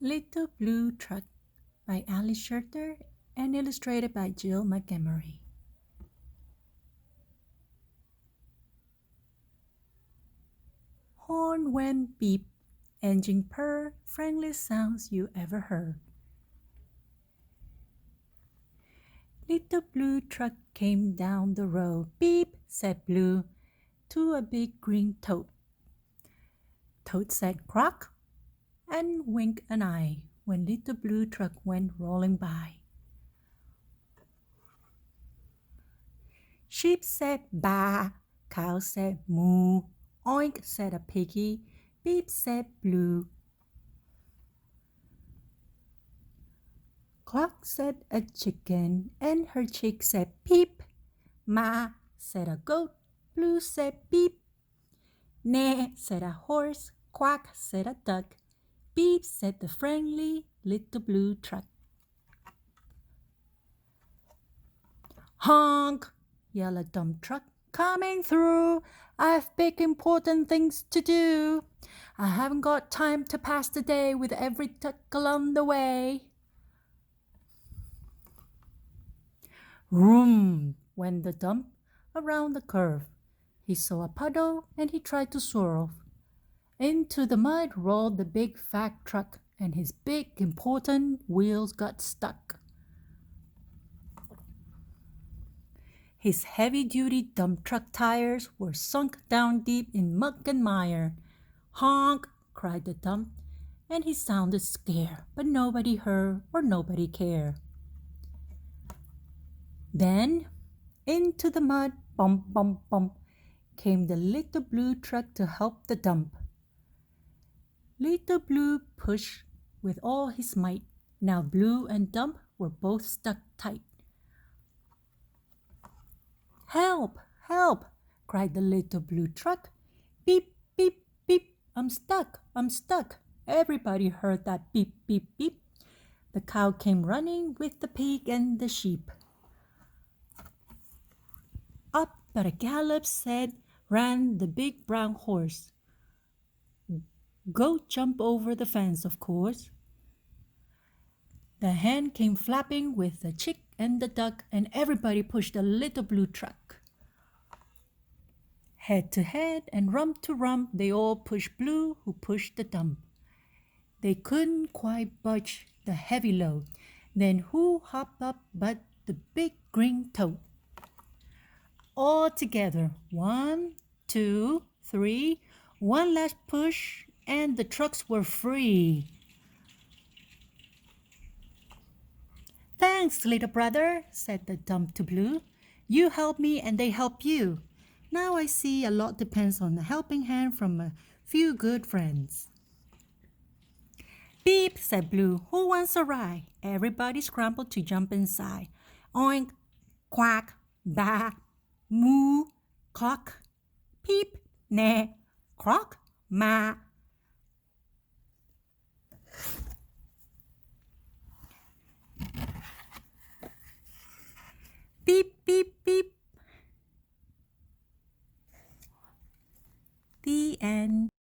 Little Blue Truck by Alice Schertle and illustrated by Jill McElmurry. Horn went beep, engine purr, friendliest sounds you ever heard. Little Blue Truck came down the road. Beep, said Blue to a big green toad. Toad said croak and winked an eye when Little Blue Truck went rolling by. Sheep said baa, cow said moo, oink said a piggy, beep said blue. Cluck said a chicken, and her chick said peep. Ma said a goat, blue said beep. Neigh said a horse, quack said a duck, beep said the friendly Little Blue Truck. Honk, yelled a dump truck, coming through. I've big important things to do. I haven't got time to pass the day with every duck along the way. Vroom went the dump around the curve. He saw a puddle and he tried to swerve. Into the mud rolled the big fat truck, and his big important wheels got stuck. His heavy-duty dump truck tires were sunk down deep in muck and mire. Honk, cried the dump, and he sounded scared, but nobody heard or nobody cared. Then, into the mud, bump, bump, bump, came the Little Blue Truck to help the dump. Little Blue pushed with all his might. Now Blue and Dump were both stuck tight. Help! Help! cried the Little Blue Truck. Beep, beep, beep, I'm stuck, I'm stuck. Everybody heard that beep, beep, beep. The cow came running with the pig and the sheep. Up at a gallop ran the big brown horse. Go jump over the fence, of course. The hen came flapping with the chick and the duck, and everybody pushed the Little Blue Truck. Head to head and rump to rump, they all pushed Blue, who pushed the dump. They couldn't quite budge the heavy load. Then who hopped up but the big green toad? All together, 1, 2, 3, one last push, and the trucks were free. Thanks, little brother, said the dump to Blue. You helped me and they helped you. Now I see a lot depends on a helping hand from a few good friends. Beep, said Blue. Who wants a ride? Everybody scrambled to jump inside. Oink, quack, baa, moo, cluck, peep, neigh, croak, ma,